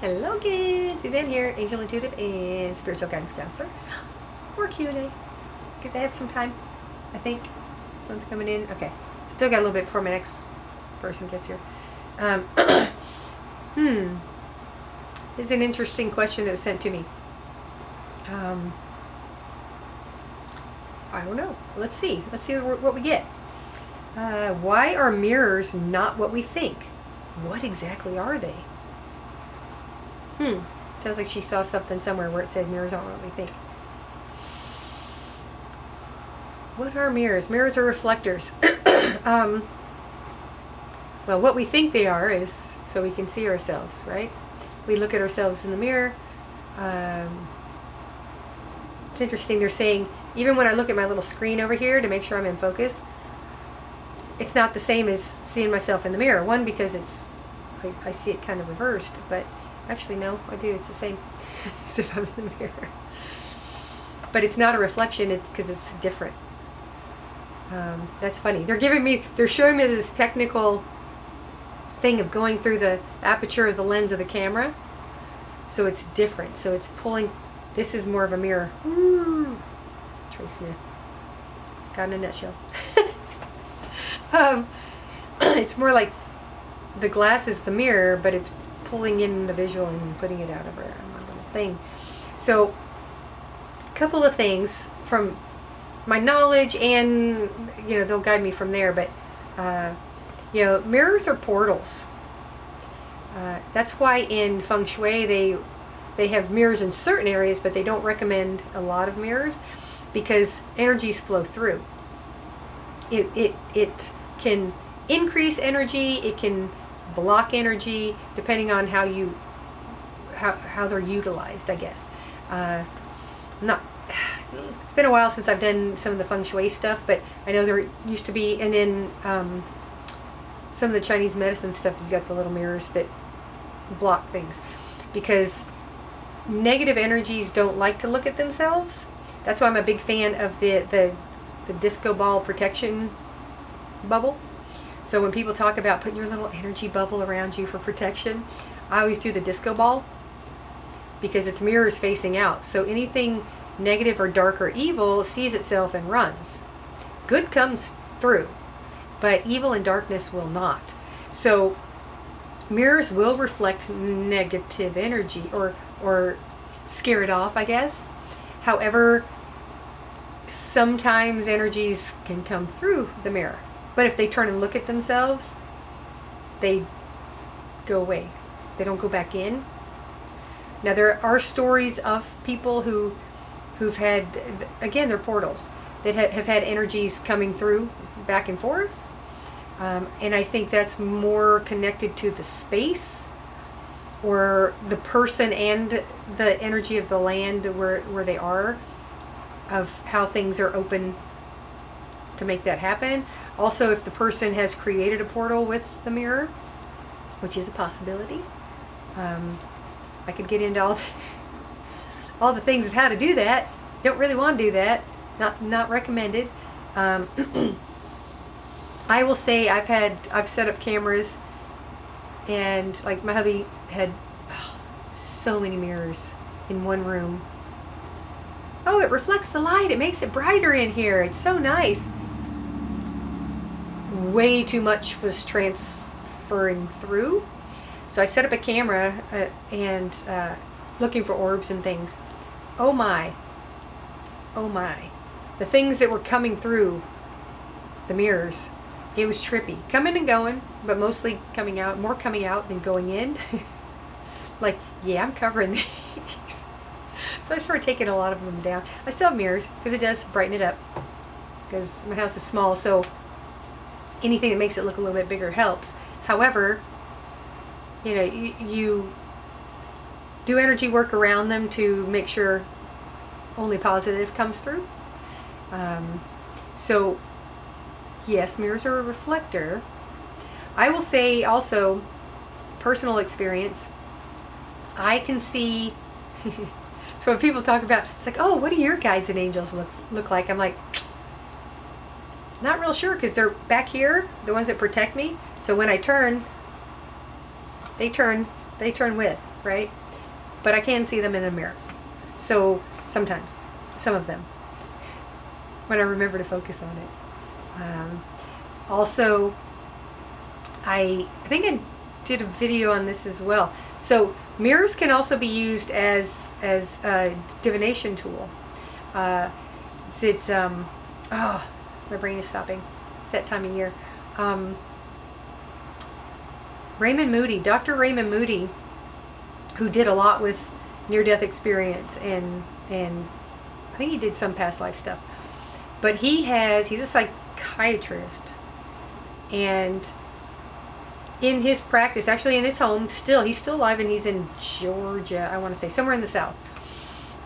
Hello kids, Suzanne here, Angel Intuitive and Spiritual Guidance Counselor. More Q&A, because I have some time, I think. Sun's coming in. Okay, still got a little bit before my next person gets here. This is an interesting question that was sent to me. I don't know. Let's see what we get. Why are mirrors not what we think? What exactly are they? Sounds like she saw something somewhere where it said mirrors aren't what we think. What are mirrors? Mirrors are reflectors. Well, what we think they are is so we can see ourselves, right? We look at ourselves in the mirror. It's interesting. They're saying, even when I look at my little screen over here to make sure I'm in focus, it's not the same as seeing myself in the mirror. One, because I see it kind of reversed, but actually, no, I do. It's the same as if I'm in the mirror. But it's not a reflection because it's different. That's funny. They're showing me this technical thing of going through the aperture of the lens of the camera. So it's different. So it's pulling, this is more of a mirror. Trey Smith. Got in a nutshell. It's more like the glass is the mirror, but it's pulling in the visual and putting it out of my little thing. So a couple of things from my knowledge, and they'll guide me from there, but mirrors are portals. That's why in feng shui they have mirrors in certain areas, but they don't recommend a lot of mirrors because energies flow through. It can increase energy, it can block energy depending on how they're utilized, I guess. It's been a while since I've done some of the feng shui stuff, but I know there used to be, and in some of the Chinese medicine stuff, you've got the little mirrors that block things because negative energies don't like to look at themselves. That's why I'm a big fan of the disco ball protection bubble. So when people talk about putting your little energy bubble around you for protection, I always do the disco ball because it's mirrors facing out. So anything negative or dark or evil sees itself and runs. Good comes through, but evil and darkness will not. So mirrors will reflect negative energy or scare it off, I guess. However, sometimes energies can come through the mirror. But if they turn and look at themselves, they go away. They don't go back in. Now, there are stories of people who've had, again, they're portals, that have had energies coming through back and forth. And I think that's more connected to the space or the person and the energy of the land where they are, of how things are open to make that happen. Also, if the person has created a portal with the mirror, which is a possibility, I could get into all the things of how to do that. Don't really want to do that. Not recommended. I will say I've set up cameras, and like my hubby had so many mirrors in one room. Oh, it reflects the light. It makes it brighter in here. It's so nice. Way too much was transferring through. So I set up a camera and looking for orbs and things. Oh my. The things that were coming through the mirrors, it was trippy. Coming and going, but mostly coming out, more coming out than going in. Like, yeah, I'm covering these. So I started taking a lot of them down. I still have mirrors because it does brighten it up because my house is small, so anything that makes it look a little bit bigger helps. However, you do energy work around them to make sure only positive comes through. So yes, mirrors are a reflector. I will say also, personal experience, I can see so when people talk about, it's like, oh, what do your guides and angels look like? I'm like, not real sure, because they're back here, the ones that protect me. So when I turn, they turn with. right? But I can see them in a mirror. So sometimes, some of them, when I remember to focus on it. Also, I think I did a video on this as well. So mirrors can also be used as a divination tool. Oh, my brain is stopping. It's that time of year. Raymond Moody, Dr. Raymond Moody, who did a lot with near-death experience and I think he did some past life stuff. But he's a psychiatrist, and in his practice, actually in his home, he's still alive, and he's in Georgia, I want to say, somewhere in the South.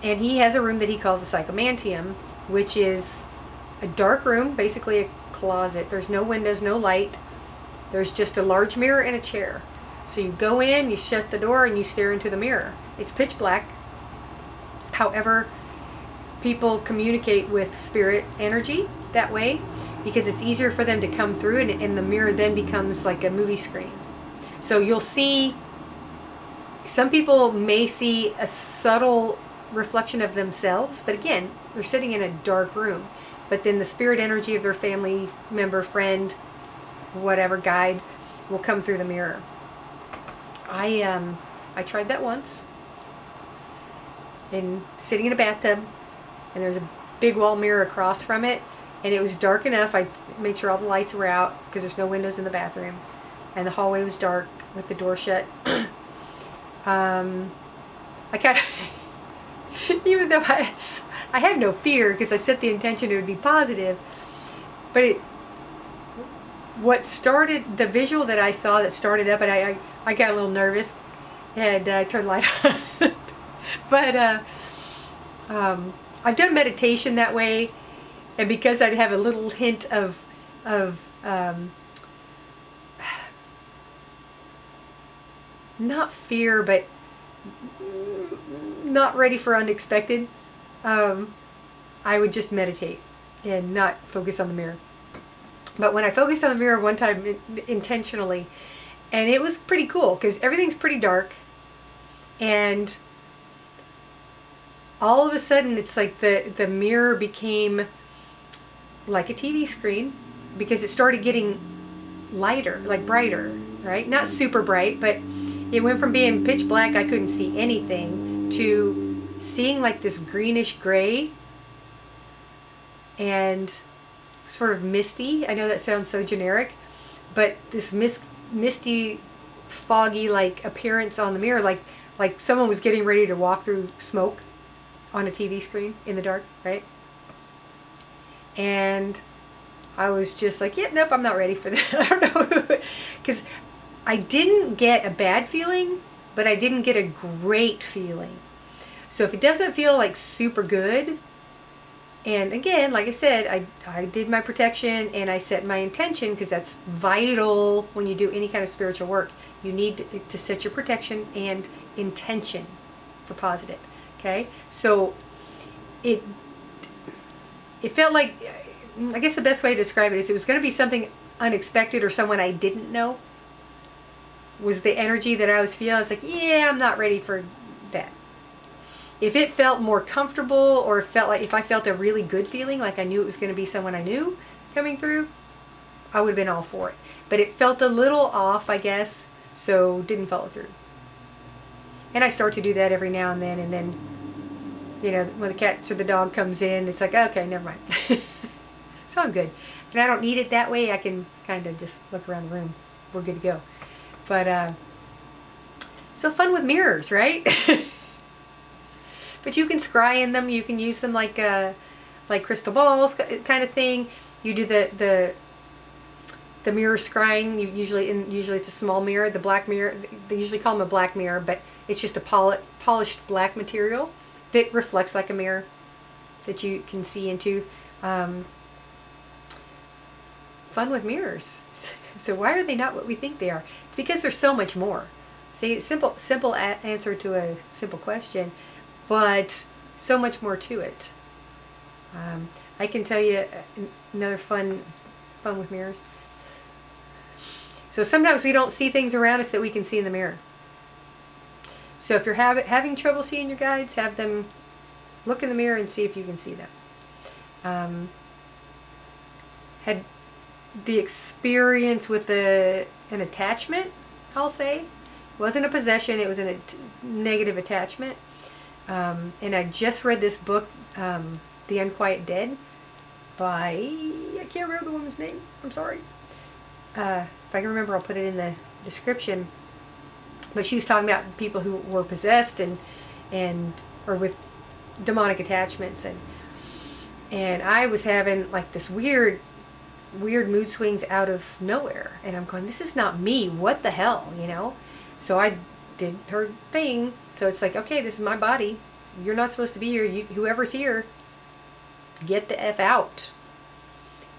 And he has a room that he calls a psychomantium, which is a dark room, basically a closet. There's no windows, no light. There's just a large mirror and a chair. So you go in, you shut the door, and you stare into the mirror. It's pitch black. However, people communicate with spirit energy that way because it's easier for them to come through, and the mirror then becomes like a movie screen. So you'll see, some people may see a subtle reflection of themselves, but again, they're sitting in a dark room. But then the spirit energy of their family member, friend, whatever, guide will come through the mirror. I tried that once, and sitting in a bathtub, and there's a big wall mirror across from it, and it was dark enough. I made sure all the lights were out because there's no windows in the bathroom, and the hallway was dark with the door shut. I kind of, even though I have no fear because I set the intention it would be positive, but what started, the visual that I saw that started up, and I got a little nervous, and I turned the light on. But I've done meditation that way, and because I'd have a little hint of not fear, but not ready for unexpected, I would just meditate and not focus on the mirror. But when I focused on the mirror one time intentionally, and it was pretty cool because everything's pretty dark, and all of a sudden it's like the mirror became like a TV screen because it started getting lighter, like brighter, right? Not super bright, but it went from being pitch black, I couldn't see anything, to seeing like this greenish gray and sort of misty. I know that sounds so generic, but this misty, foggy like appearance on the mirror, like someone was getting ready to walk through smoke on a TV screen in the dark, right? And I was just like, yep, nope, I'm not ready for that. I don't know, because I didn't get a bad feeling, but I didn't get a great feeling. So if it doesn't feel like super good, and again, like I said, I did my protection and I set my intention, because that's vital when you do any kind of spiritual work. You need to set your protection and intention for positive. Okay? So it felt like, I guess the best way to describe it is it was going to be something unexpected or someone I didn't know, was the energy that I was feeling. I was like, yeah, I'm not ready for that. If it felt more comfortable, or if I felt a really good feeling, like I knew it was going to be someone I knew coming through, I would have been all for it. But it felt a little off, I guess, so didn't follow through. And I start to do that every now and then, you know, when the cat or the dog comes in, it's like, okay, never mind. So I'm good. And I don't need it that way. I can kind of just look around the room. We're good to go. But, so fun with mirrors, right? But you can scry in them. You can use them like crystal balls kind of thing. You do the mirror scrying. Usually it's a small mirror. The black mirror, they usually call them a black mirror, but it's just a polished black material that reflects like a mirror that you can see into. Fun with mirrors. So why are they not what we think they are? Because there's so much more. See, simple answer to a simple question, but so much more to it. I can tell you another fun with mirrors. So sometimes we don't see things around us that we can see in the mirror. So if you're having trouble seeing your guides, have them look in the mirror and see if you can see them. Had the experience with an attachment, I'll say. It wasn't a possession, it was a negative attachment. And I just read this book, The Unquiet Dead, by, I can't remember the woman's name, I'm sorry. If I can remember, I'll put it in the description. But she was talking about people who were possessed or with demonic attachments, and I was having like this weird mood swings out of nowhere, and I'm going, this is not me, what the hell, you know? So I did her thing. So it's like, okay, this is my body, you're not supposed to be here, whoever's here, get the F out.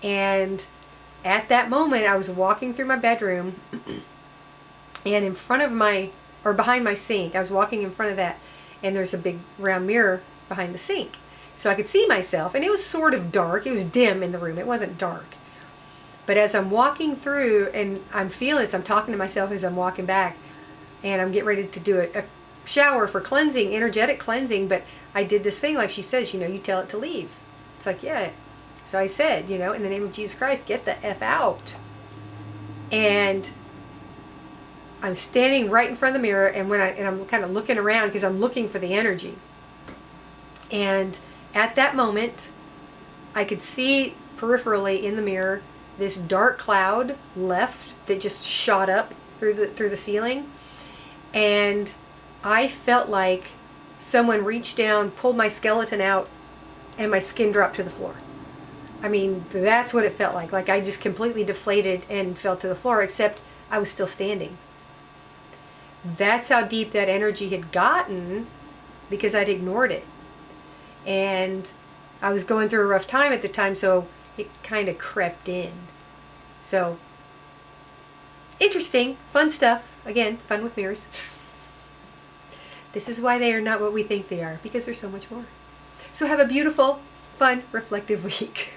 And at that moment I was walking through my bedroom, and in front of behind my sink, I was walking in front of that, and there's a big round mirror behind the sink. So I could see myself, and it was sort of dark. It was dim in the room. It wasn't dark. But as I'm walking through, and I'm feeling this, I'm talking to myself as I'm walking back, and I'm getting ready to do a shower for cleansing, energetic cleansing, but I did this thing like she says, you tell it to leave. It's like, yeah. So I said, in the name of Jesus Christ, get the F out. And I'm standing right in front of the mirror, and I'm kind of looking around because I'm looking for the energy. And at that moment, I could see peripherally in the mirror this dark cloud left that just shot up through the ceiling, and I felt like someone reached down, pulled my skeleton out, and my skin dropped to the floor. I mean, that's what it felt like. Like I just completely deflated and fell to the floor, except I was still standing. That's how deep that energy had gotten, because I'd ignored it. And I was going through a rough time at the time, so it kind of crept in. So, interesting, fun stuff. Again, fun with mirrors. This is why they are not what we think they are, because they're so much more. So have a beautiful, fun, reflective week.